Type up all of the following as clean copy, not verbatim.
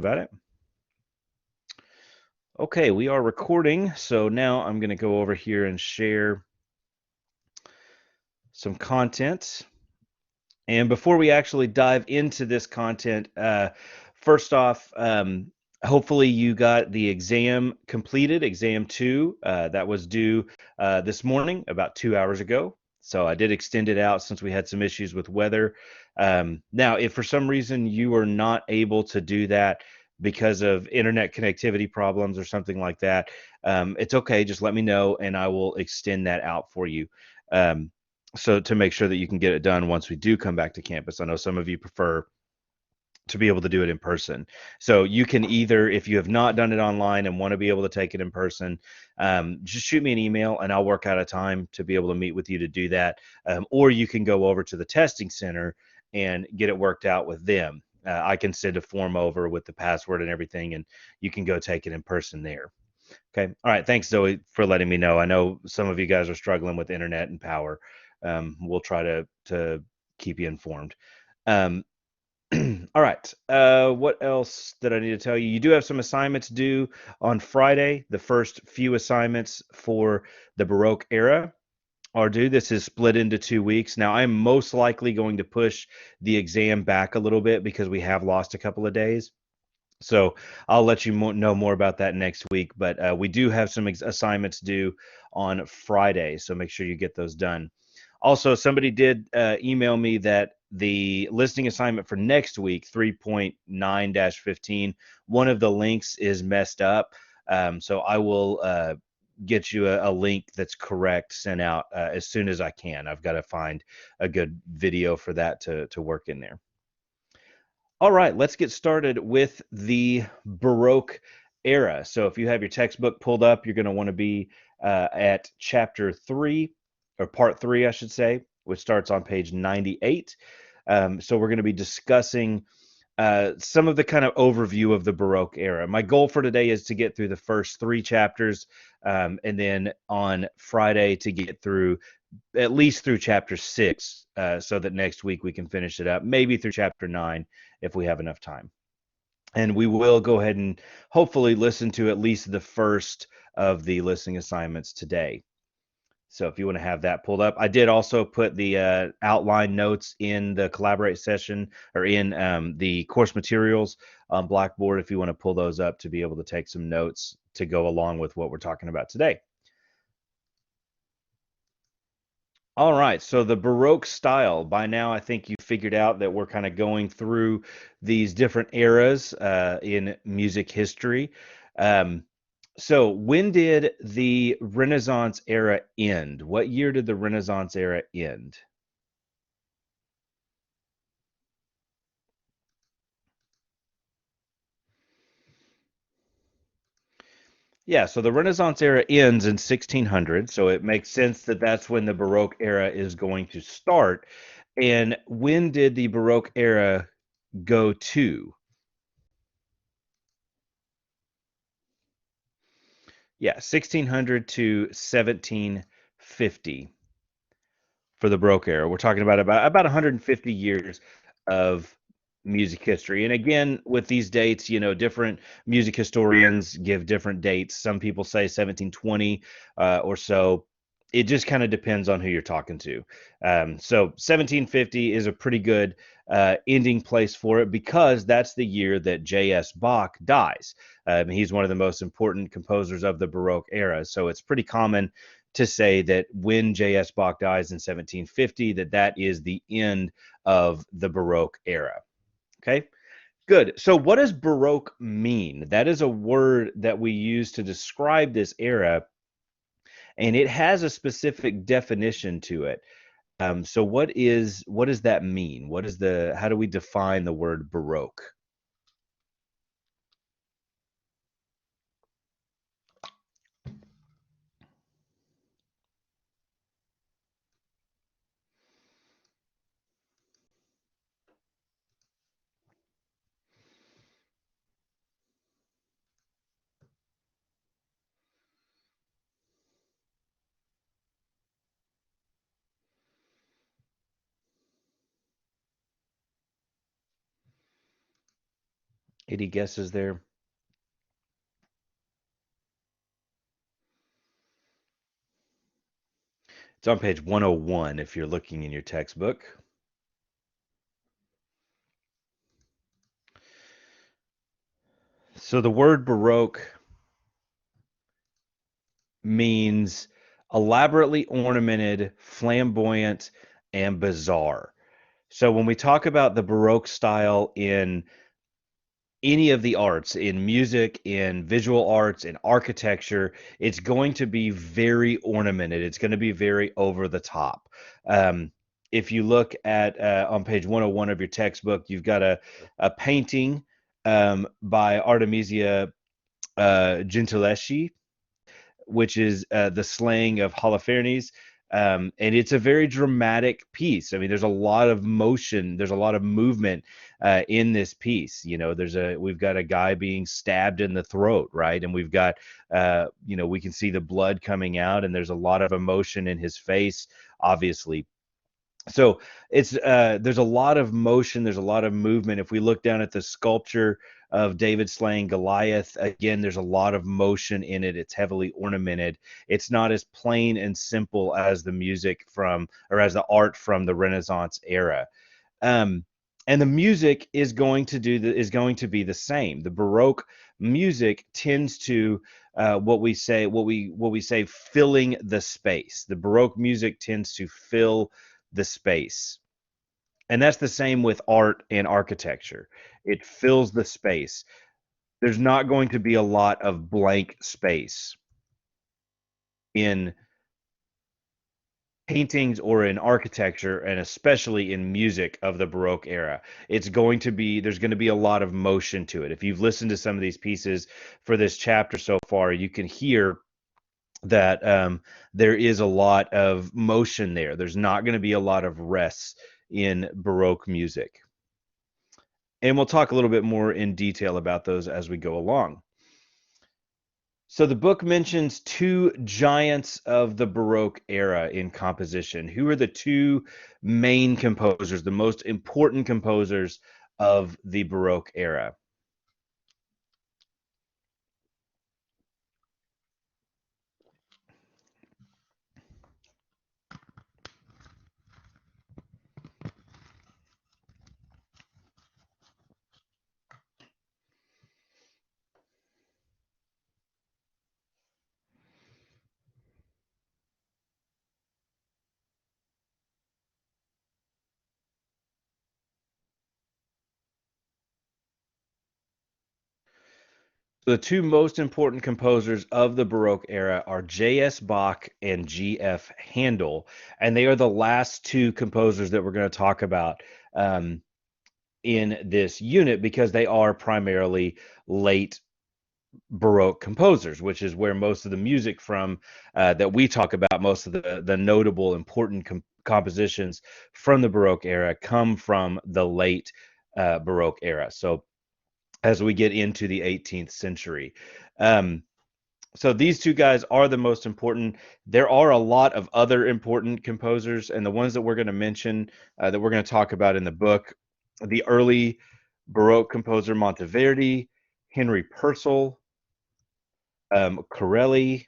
about it. Okay, we are recording, so now I'm going to go over here and share some content. And before we actually dive into this content, first off, hopefully you got the exam completed, exam 2. That was due this morning, about 2 hours ago. So I did extend it out since we had some issues with weather. Now, if for some reason you are not able to do that because of internet connectivity problems or something like that, it's okay. Just let me know and I will extend that out for you. So to make sure that you can get it done once we do come back to campus. I know some of you prefer to be able to do it in person. So you can either, if you have not done it online and want to be able to take it in person, just shoot me an email and I'll work out a time to be able to meet with you to do that. Or you can go over to the testing center and get it worked out with them. I can send a form over with the password and everything, and you can go take it in person there. Okay. All right. Thanks, Zoe, for letting me know. I know some of you guys are struggling with internet and power. We'll try to keep you informed. Um, all right. What else did I need to tell you? You do have some assignments due on Friday. The first few assignments for the Baroque era are due. This is split into 2 weeks. Now, I'm most likely going to push the exam back a little bit because we have lost a couple of days. So I'll let you know more about that next week. But we do have some assignments due on Friday, so make sure you get those done. Also, somebody did email me that the listening assignment for next week, 3.9-15, one of the links is messed up. So I will get you a link that's correct sent out as soon as I can. I've got to find a good video for that to work in there. All right, let's get started with the Baroque era. So if you have your textbook pulled up, you're going to want to be at chapter 3, or part 3, I should say, which starts on page 98. So we're going to be discussing some of the kind of overview of the Baroque era. My goal for today is to get through the first 3 chapters, and then on Friday to get through at least through chapter 6, so that next week we can finish it up, maybe through chapter 9 if we have enough time. And we will go ahead and hopefully listen to at least the first of the listening assignments today. So if you want to have that pulled up, I did also put the outline notes in the Collaborate session, or in the course materials on Blackboard, if you want to pull those up to be able to take some notes to go along with what we're talking about today. All right, so the Baroque style. By now, I think you figured out that we're kind of going through these different eras in music history. Um, so when did the Renaissance era end? What year did the Renaissance era end? Yeah, so the Renaissance era ends in 1600, so it makes sense that that's when the Baroque era is going to start. And when did the Baroque era go to? Yeah, 1600 to 1750 for the Baroque era. We're talking about 150 years of music history. And again, with these dates, different music historians give different dates. Some people say 1720 or so. It just kind of depends on who you're talking to. So 1750 is a pretty good ending place for it, because that's the year that J.S. Bach dies. He's one of the most important composers of the Baroque era. So it's pretty common to say that when J.S. Bach dies in 1750, that is the end of the Baroque era. Okay, good. So what does Baroque mean? That is a word that we use to describe this era, and it has a specific definition to it. So what does that mean? How do we define the word Baroque? Any guesses there? It's on page 101 if you're looking in your textbook. So the word Baroque means elaborately ornamented, flamboyant, and bizarre. So when we talk about the Baroque style in any of the arts, in music, in visual arts, in architecture, it's going to be very ornamented. It's going to be very over the top. Um, if you look at on page 101 of your textbook, you've got a painting by Artemisia Gentileschi, which is the slaying of Holofernes. And it's a very dramatic piece. I mean, there's a lot of motion, there's a lot of movement in this piece. You know, we've got a guy being stabbed in the throat, right? And we've got, we can see the blood coming out, and there's a lot of emotion in his face, obviously. So it's there's a lot of motion, there's a lot of movement. If we look down at the sculpture of David slaying Goliath, again, there's a lot of motion in it. It's heavily ornamented. It's not as plain and simple as the music from, or as the art from the Renaissance era. Um, and the music is going to be the same. The Baroque music tends to what we say filling the space. The Baroque music tends to fill the space. And that's the same with art and architecture. It fills the space. There's not going to be a lot of blank space in paintings or in architecture, and especially in music of the Baroque era. There's going to be a lot of motion to it. If you've listened to some of these pieces for this chapter so far, you can hear that there is a lot of motion there. There's not going to be a lot of rests in Baroque music. And we'll talk a little bit more in detail about those as we go along. So the book mentions two giants of the Baroque era in composition. Who are the two main composers, the most important composers of the Baroque era? The two most important composers of the Baroque era are J.S. Bach and G.F. Handel, and they are the last two composers that we're going to talk about in this unit because they are primarily late Baroque composers, which is where most of the music from that we talk about, most of the notable important compositions from the Baroque era come from the late Baroque era. So as we get into the 18th century. Um, so these two guys are the most important. There are a lot of other important composers, and the ones that we're going to mention, that we're going to talk about in the book, the early Baroque composer Monteverdi, Henry Purcell, Corelli,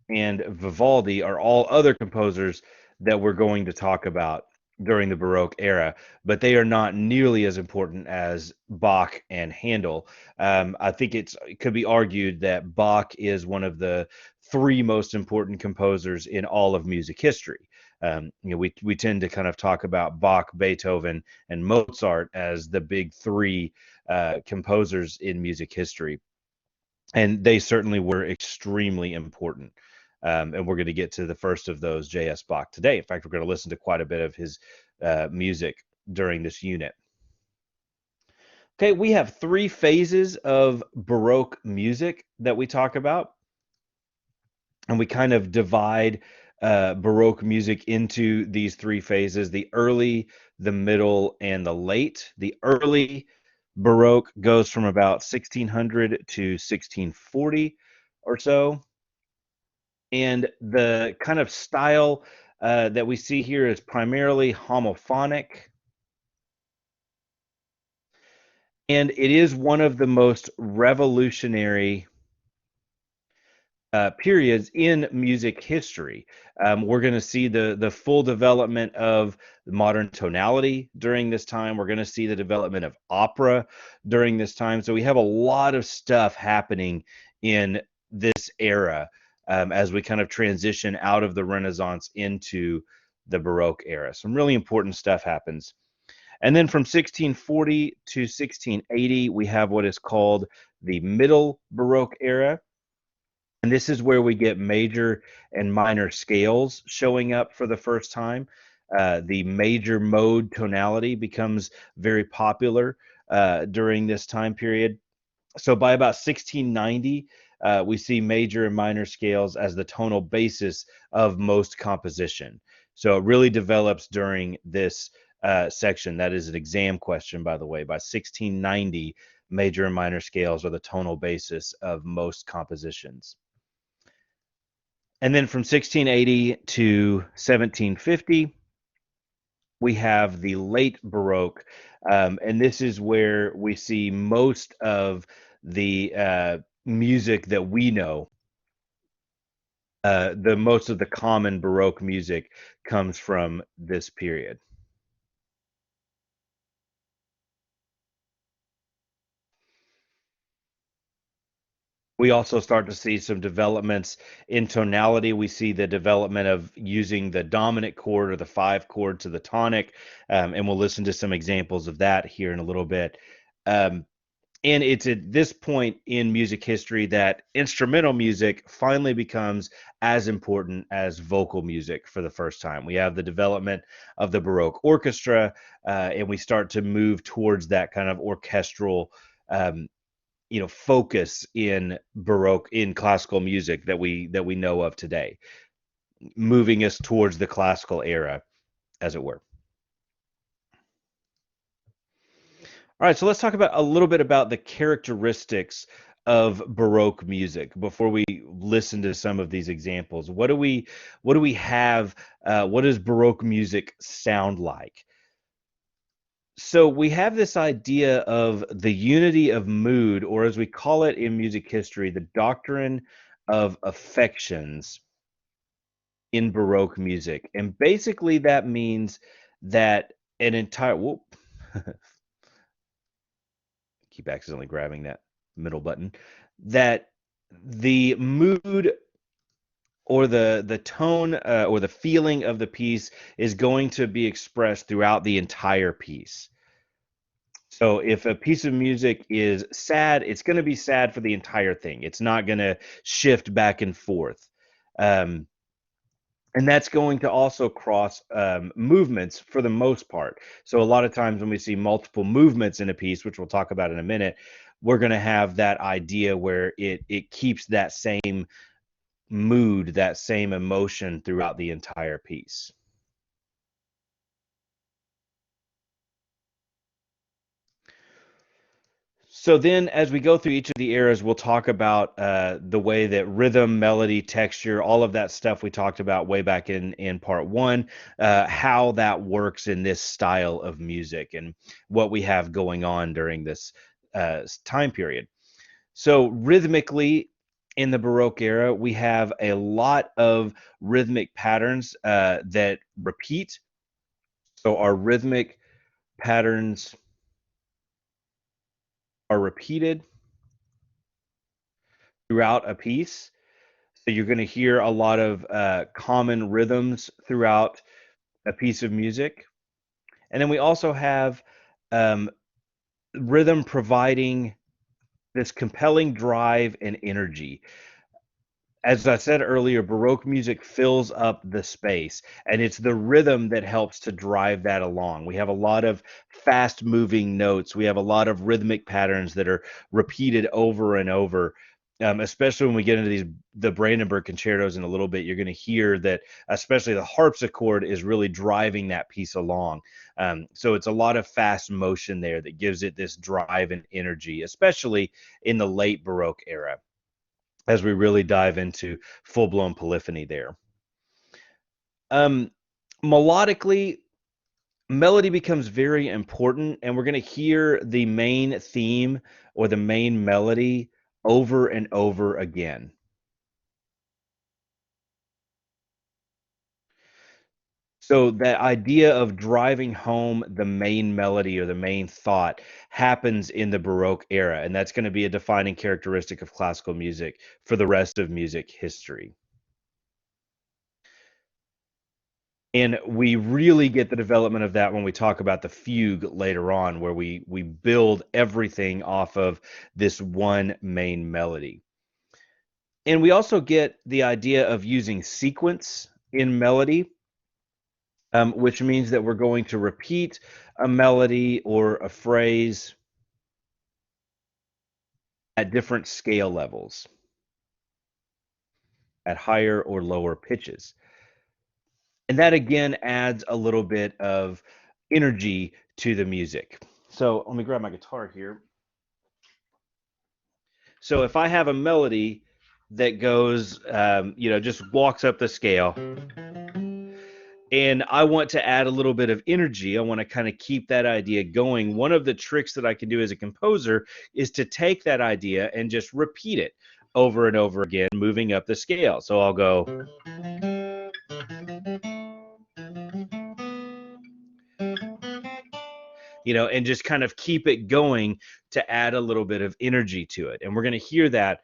and Vivaldi are all other composers that we're going to talk about during the Baroque era, but they are not nearly as important as Bach and Handel. I think it could be argued that Bach is one of the three most important composers in all of music history. We tend to kind of talk about Bach, Beethoven, and Mozart as the big three composers in music history, and they certainly were extremely important. And we're going to get to the first of those, J.S. Bach, today. In fact, we're going to listen to quite a bit of his music during this unit. Okay, we have three phases of Baroque music that we talk about, and we kind of divide Baroque music into these three phases: the early, the middle, and the late. The early Baroque goes from about 1600 to 1640 or so. And the kind of style that we see here is primarily homophonic. And it is one of the most revolutionary periods in music history. We're going to see the full development of modern tonality during this time. We're going to see the development of opera during this time. So we have a lot of stuff happening in this era as we kind of transition out of the Renaissance into the Baroque era. Some really important stuff happens. And then from 1640 to 1680, we have what is called the Middle Baroque era. And this is where we get major and minor scales showing up for the first time. The major mode tonality becomes very popular during this time period. So by about 1690, we see major and minor scales as the tonal basis of most composition. So it really develops during this section. That is an exam question, by the way. By 1690, major and minor scales are the tonal basis of most compositions. And then from 1680 to 1750, we have the late Baroque, and this is where we see most of the music that we know. The most of the common Baroque music comes from this period. We also start to see some developments in tonality. We see the development of using the dominant chord or the five chord to the tonic, and we'll listen to some examples of that here in a little bit. Um, and it's at this point in music history that instrumental music finally becomes as important as vocal music for the first time. We have the development of the Baroque orchestra, and we start to move towards that kind of orchestral um, focus in Baroque in classical music that we know of today, moving us towards the classical era, as it were. All right, so let's talk about a little bit about the characteristics of Baroque music before we listen to some of these examples. What do we have? What does Baroque music sound like? So we have this idea of the unity of mood, or as we call it in music history, the doctrine of affections in Baroque music. And basically that means that an entire whoop, keep accidentally grabbing that middle button, that the mood or the tone or the feeling of the piece is going to be expressed throughout the entire piece. So if a piece of music is sad, it's going to be sad for the entire thing. It's not going to shift back and forth. Um, and that's going to also cross movements for the most part. So a lot of times when we see multiple movements in a piece, which we'll talk about in a minute, we're going to have that idea where it keeps that same mood, that same emotion throughout the entire piece. So then, as we go through each of the eras, we'll talk about the way that rhythm, melody, texture, all of that stuff we talked about way back in part one, how that works in this style of music and what we have going on during this time period. So rhythmically, in the Baroque era, we have a lot of rhythmic patterns that repeat. So our rhythmic patterns are repeated throughout a piece. So you're going to hear a lot of common rhythms throughout a piece of music. And then we also have um, rhythm providing this compelling drive and energy. As I said earlier, Baroque music fills up the space, and it's the rhythm that helps to drive that along. We have a lot of fast moving notes. We have a lot of rhythmic patterns that are repeated over and over. Especially when we get into the Brandenburg concertos in a little bit, you're going to hear that, especially the harpsichord is really driving that piece along. So it's a lot of fast motion there that gives it this drive and energy, especially in the late Baroque era as we really dive into full-blown polyphony there. Um, melodically, melody becomes very important, and we're going to hear the main theme or the main melody over and over again. So that idea of driving home the main melody or the main thought happens in the Baroque era, and that's going to be a defining characteristic of classical music for the rest of music history. And we really get the development of that when we talk about the fugue later on, where we build everything off of this one main melody. And we also get the idea of using sequence in melody, which means that we're going to repeat a melody or a phrase at different scale levels, at higher or lower pitches. And that again adds a little bit of energy to the music. So let me grab my guitar here. So if I have a melody that goes, just walks up the scale, and I want to add a little bit of energy, I want to kind of keep that idea going. One of the tricks that I can do as a composer is to take that idea and just repeat it over and over again, moving up the scale. So I'll go, and just kind of keep it going to add a little bit of energy to it. And we're going to hear that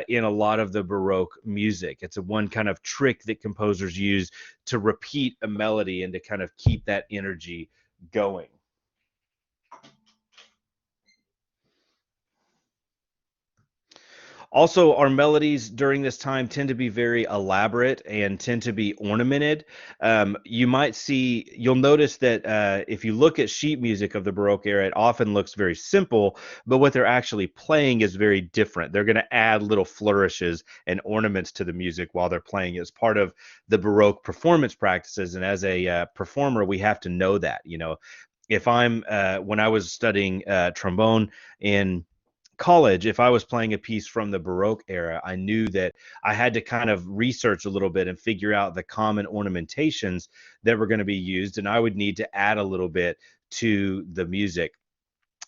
in a lot of the Baroque music. It's a one kind of trick that composers use to repeat a melody and to kind of keep that energy going. Also, our melodies during this time tend to be very elaborate and tend to be ornamented. You'll notice that if you look at sheet music of the Baroque era, it often looks very simple, but what they're actually playing is very different. They're going to add little flourishes and ornaments to the music while they're playing as part of the Baroque performance practices. And as a performer, we have to know that. If when I was studying trombone in college, if I was playing a piece from the Baroque era, I knew that I had to kind of research a little bit and figure out the common ornamentations that were going to be used, and I would need to add a little bit to the music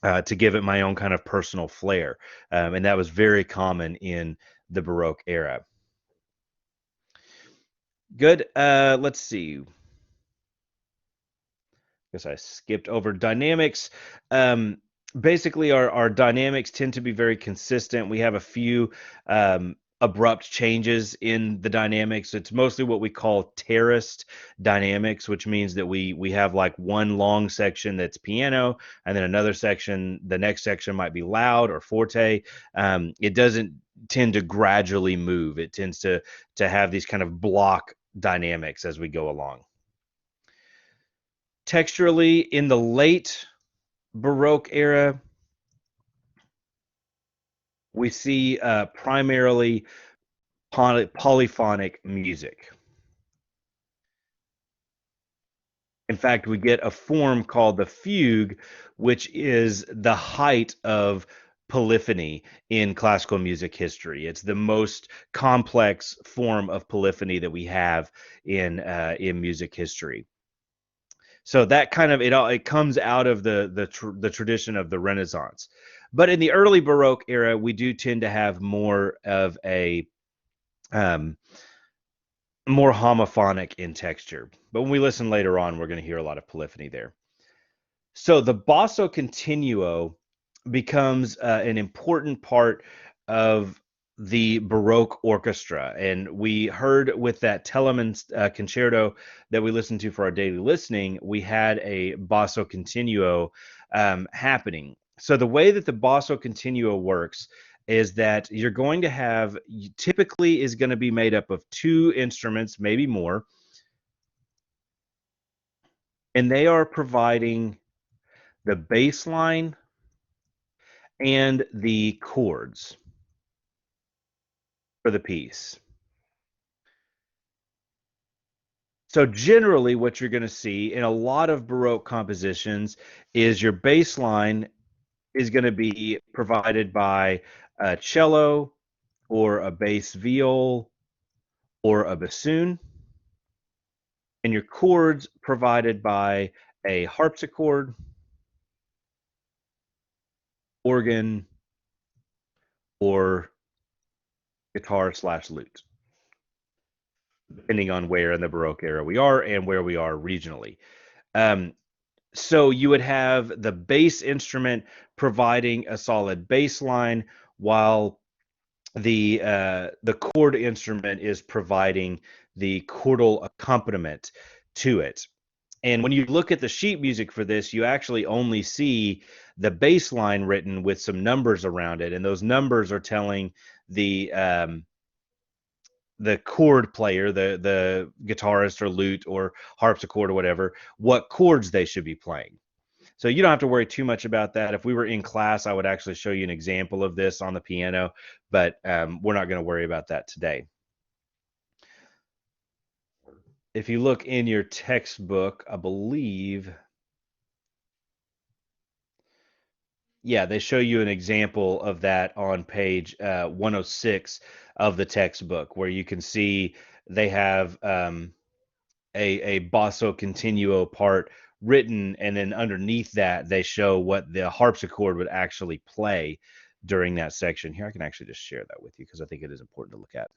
to give it my own kind of personal flair, and that was very common in the Baroque era. Good. Let's see. Guess I skipped over dynamics. Um, Basically, our dynamics tend to be very consistent. We have a few abrupt changes in the dynamics. It's mostly what we call terraced dynamics, which means that we have like one long section that's piano, and then another section. The next section might be loud or forte. It doesn't tend to gradually move. It tends to have these kind of block dynamics as we go along. Texturally, in the late Baroque era, we see primarily polyphonic music. In fact, we get a form called the fugue, which is the height of polyphony in classical music history. It's the most complex form of polyphony that we have in music history. So that kind of it comes out of the tradition of the Renaissance. But in the early Baroque era, we do tend to have more of a um, more homophonic in texture. But when we listen later on, we're going to hear a lot of polyphony there. So the basso continuo becomes an important part of the Baroque orchestra. And we heard with that Telemann concerto that we listened to for our daily listening, we had a basso continuo happening. So the way that the basso continuo works is that you're going to have, typically is going to be made up of two instruments, maybe more, and they are providing the bass line and the chords for the piece. So generally what you're going to see in a lot of Baroque compositions is your bass line is going to be provided by a cello or a bass viol or a bassoon, and your chords provided by a harpsichord, organ, or guitar slash lute, depending on where in the Baroque era we are and where we are regionally. Um, so you would have the bass instrument providing a solid bass line, while the chord instrument is providing the chordal accompaniment to it. And when you look at the sheet music for this, you actually only see the bass line written with some numbers around it, and those numbers are telling the chord player, the guitarist or lute or harpsichord or whatever, what chords they should be playing. So you don't have to worry too much about that. If we were in class, I would actually show you an example of this on the piano, but we're not going to worry about that today. If you look in your textbook, I believe, yeah, they show you an example of that on page 106 of the textbook, where you can see they have a basso continuo part written, and then underneath that they show what the harpsichord would actually play during that section. Here, I can actually just share that with you because I think it is important to look at.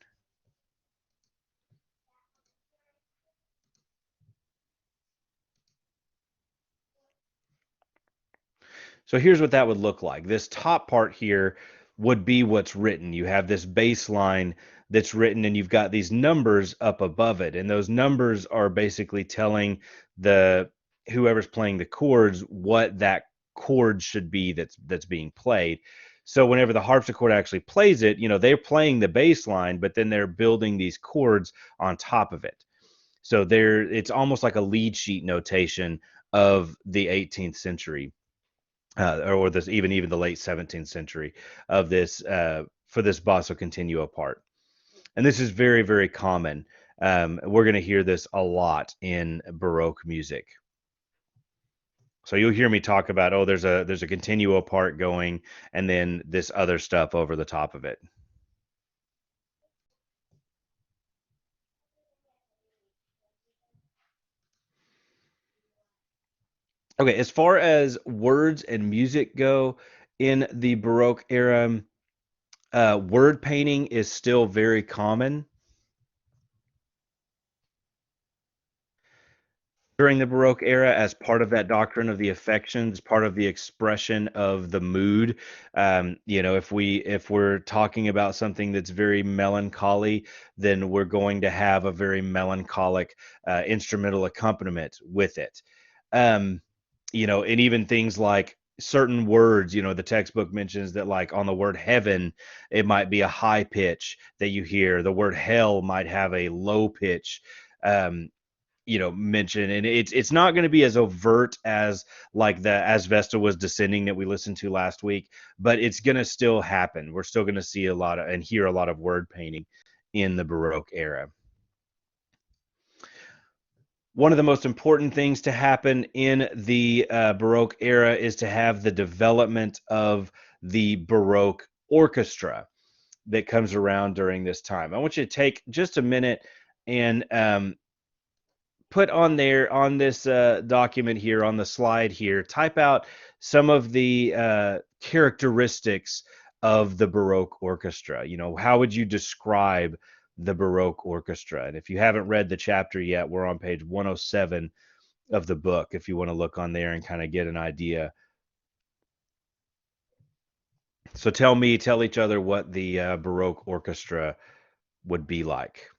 So here's what that would look like. This top part here would be what's written. You have this bass line that's written, and you've got these numbers up above it. And those numbers are basically telling the whoever's playing the chords what that chord should be that's being played. So whenever the harpsichord actually plays it, they're playing the bass line, but then they're building these chords on top of it. So it's almost like a lead sheet notation of the 18th century, or this even the late 17th century of this, for this basso continuo part. And this is very, very common. We're going to hear this a lot in Baroque music. So you'll hear me talk about, oh, there's a continuo part going, and then this other stuff over the top of it. Okay, as far as words and music go in the Baroque era, word painting is still very common during the Baroque era as part of that doctrine of the affections, part of the expression of the mood. If we're talking about something that's very melancholy, then we're going to have a very melancholic instrumental accompaniment with it. And even things like certain words, the textbook mentions that, like on the word heaven, it might be a high pitch that you hear. The word hell might have a low pitch. Um, mention, and it's not going to be as overt as like the as Vesta was descending that we listened to last week, but it's going to still happen. We're still going to see a lot of and hear a lot of word painting in the Baroque era. One of the most important things to happen in the Baroque era is to have the development of the Baroque orchestra that comes around during this time. I want you to take just a minute and put on there on this document here on the slide here, type out some of the characteristics of the Baroque orchestra. How would you describe the Baroque orchestra? And if you haven't read the chapter yet, we're on page 107 of the book if you want to look on there and kind of get an idea. So tell each other what the Baroque orchestra would be like.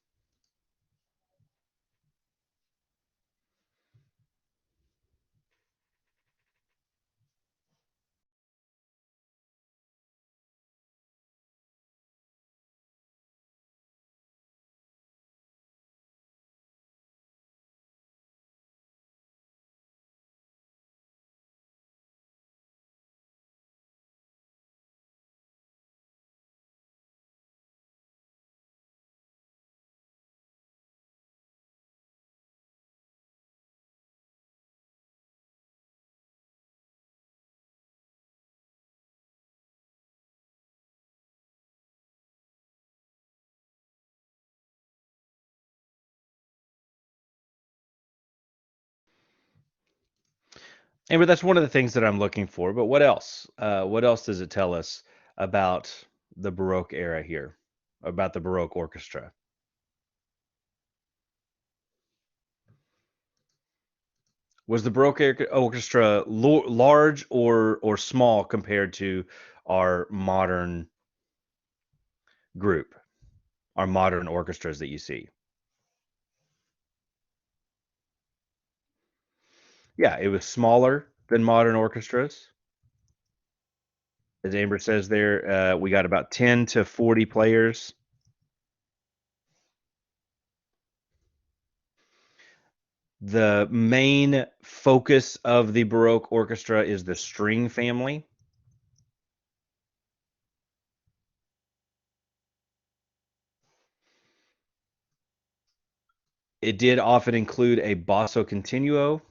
And but that's one of the things that I'm looking for. But what else? What else does it tell us about the Baroque era here, about the Baroque orchestra? Was the Baroque orchestra large or small compared to our modern group, our modern orchestras that you see? Yeah, it was smaller than modern orchestras. As Amber says there, we got about 10 to 40 players. The main focus of the Baroque orchestra is the string family. It did often include a basso continuo.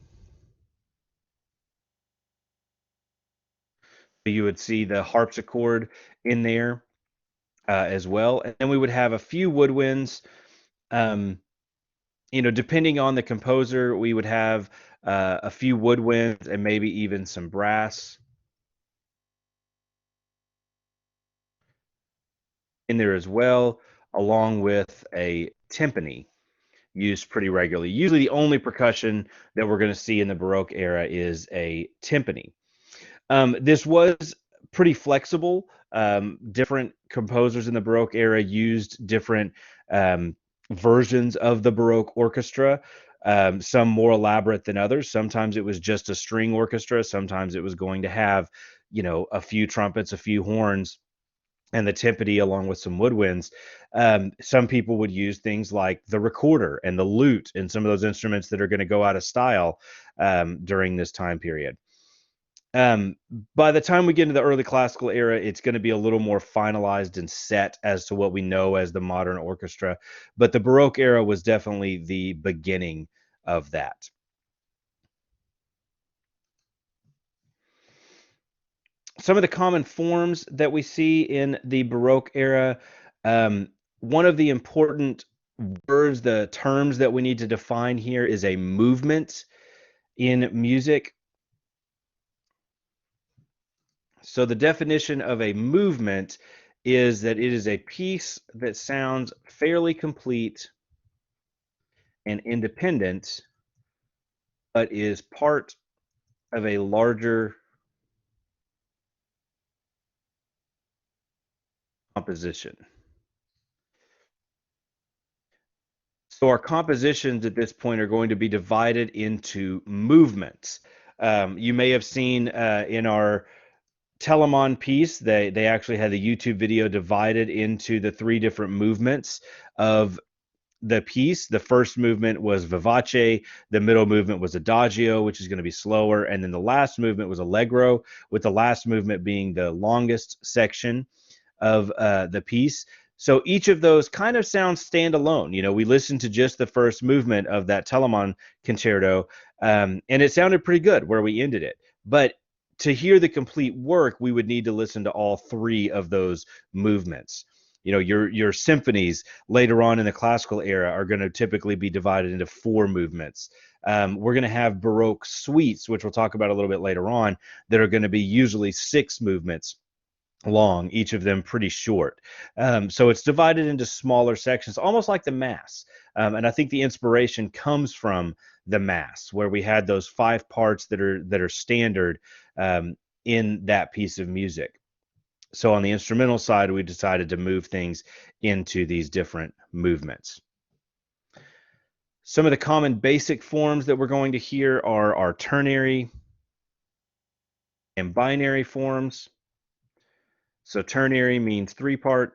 You would see the harpsichord in there as well. And then we would have a few woodwinds. Um, depending on the composer, we would have a few woodwinds and maybe even some brass in there as well, along with a timpani used pretty regularly. Usually, the only percussion that we're going to see in the Baroque era is a timpani. This was pretty flexible. Different composers in the Baroque era used different um, versions of the Baroque orchestra. Some more elaborate than others. Sometimes it was just a string orchestra. Sometimes it was going to have, a few trumpets, a few horns, and the timpani along with some woodwinds. Some people would use things like the recorder and the lute and some of those instruments that are going to go out of style during this time period. Um, by the time we get into the early classical era, it's going to be a little more finalized and set as to what we know as the modern orchestra. But the Baroque era was definitely the beginning of that. Some of the common forms that we see in the Baroque era, one of the important words, the terms that we need to define here is a movement in music. So the definition of a movement is that it is a piece that sounds fairly complete and independent, but is part of a larger composition. So our compositions at this point are going to be divided into movements. You may have seen in our Telemon piece, they actually had the YouTube video divided into the three different movements of the piece. The first movement was vivace, the middle movement was adagio, which is going to be slower, and then the last movement was allegro, with the last movement being the longest section of the piece. So each of those kind of sounds standalone. We listened to just the first movement of that Telemon concerto, and it sounded pretty good where we ended it. But to hear the complete work, we would need to listen to all three of those movements. Your symphonies later on in the classical era are going to typically be divided into four movements. We're going to have Baroque suites, which we'll talk about a little bit later on, that are going to be usually six movements long, each of them pretty short. So it's divided into smaller sections, almost like the Mass. And I think the inspiration comes from the Mass, where we had those five parts that are standard in that piece of music. So on the instrumental side, we decided to move things into these different movements. Some of the common basic forms that we're going to hear are our ternary and binary forms. So ternary means three-part,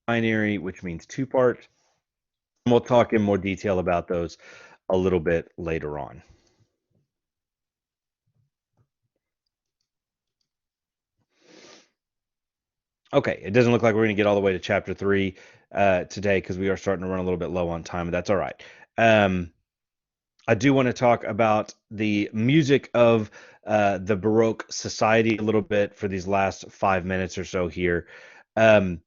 binary, which means two-part. And we'll talk in more detail about those a little bit later on. Okay, it doesn't look like we're going to get all the way to chapter 3 today because we are starting to run a little bit low on time, but that's all right. I do want to talk about the music of the Baroque society a little bit for these last 5 minutes or so here. Um,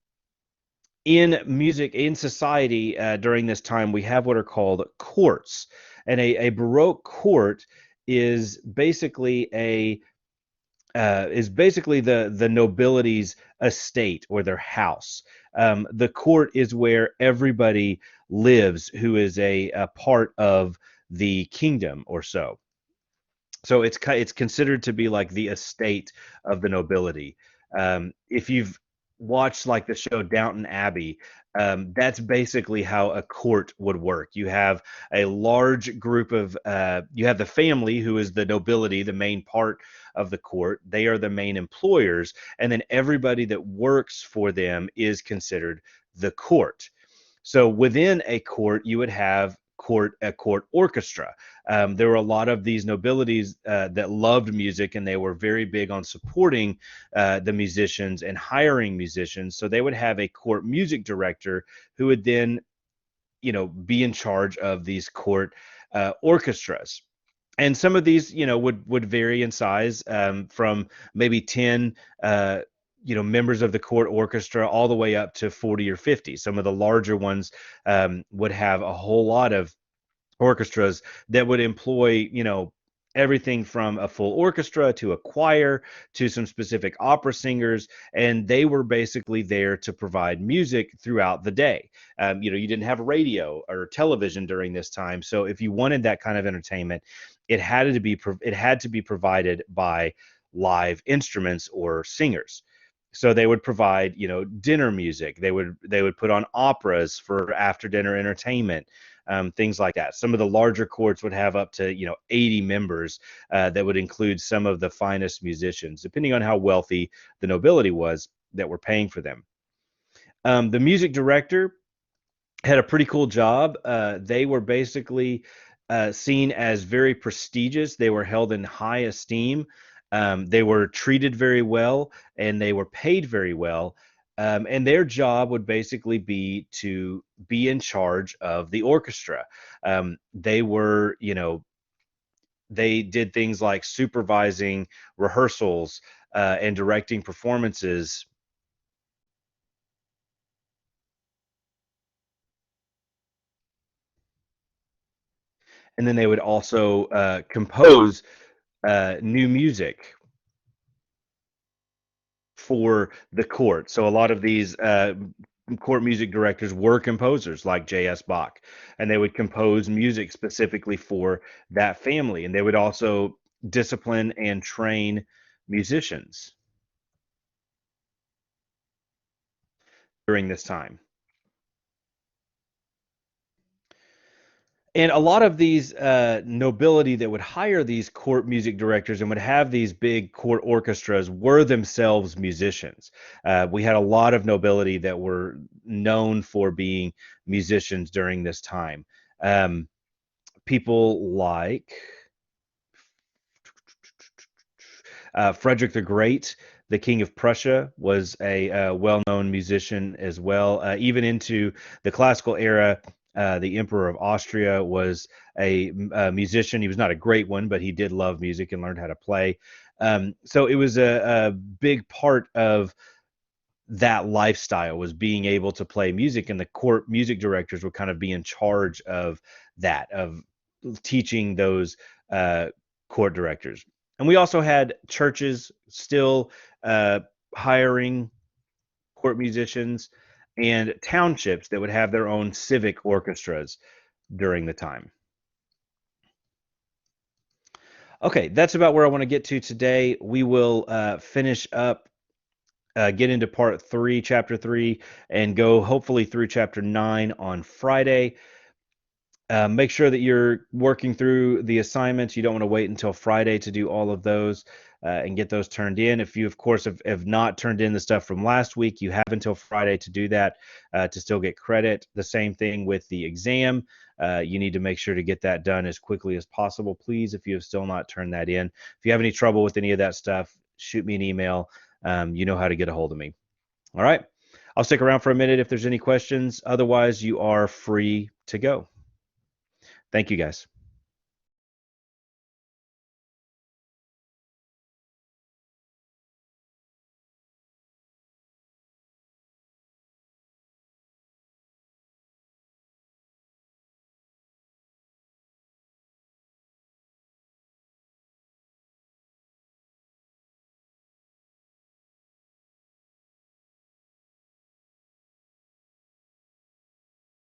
in music, in society, during this time, we have what are called courts. And a Baroque court is basically a is basically the nobility's estate or their house. The court is where everybody lives who is a part of the kingdom or so. So it's considered to be like the estate of the nobility. If you've watched like the show Downton Abbey, that's basically how a court would work. You have a large group of you have the family who is the nobility, the main part of the court. They are the main employers, and then everybody that works for them is considered the court. So within a court, you would have a court orchestra. There were a lot of these nobilities that loved music, and they were very big on supporting the musicians and hiring musicians. So they would have a court music director who would then, be in charge of these court orchestras. And some of these, would vary in size from maybe 10 members of the court orchestra all the way up to 40 or 50. Some of the larger ones would have a whole lot of orchestras that would employ, everything from a full orchestra to a choir to some specific opera singers, and they were basically there to provide music throughout the day. You didn't have radio or television during this time, so if you wanted that kind of entertainment, it had to be provided by live instruments or singers. So they would provide, dinner music. They would put on operas for after dinner entertainment, things like that. Some of the larger courts would have up to 80 members that would include some of the finest musicians, depending on how wealthy the nobility was that were paying for them. The music director had a pretty cool job. They were basically seen as very prestigious. They were held in high esteem. They were treated very well, and they were paid very well. And their job would basically be to be in charge of the orchestra. They were, they did things like supervising rehearsals and directing performances. And then they would also compose new music for the court. So a lot of these court music directors were composers like J.S. Bach, and they would compose music specifically for that family. And they would also discipline and train musicians during this time. And a lot of these nobility that would hire these court music directors and would have these big court orchestras were themselves musicians. We had a lot of nobility that were known for being musicians during this time. Um, People like Frederick the Great, the King of Prussia, was a well-known musician as well. Even into the classical era, the Emperor of Austria was a musician. He was not a great one, but he did love music and learned how to play. So it was a big part of that lifestyle, was being able to play music, and the court music directors would kind of be in charge of that, of teaching those uh, court directors. And we also had churches still uh, hiring court musicians, and townships that would have their own civic orchestras during the time. Okay, that's about where I want to get to today. We will finish up, get into part three, chapter three, and go hopefully through chapter nine on Friday. Make sure that you're working through the assignments. You don't want to wait until Friday to do all of those and get those turned in. If you, of course, have not turned in the stuff from last week, you have until Friday to do that to still get credit. The same thing with the exam. You need to make sure to get that done as quickly as possible, please, if you have still not turned that in. If you have any trouble with any of that stuff, shoot me an email. You know how to get a hold of me. All right. I'll stick around for a minute if there's any questions. Otherwise, you are free to go. Thank you, guys.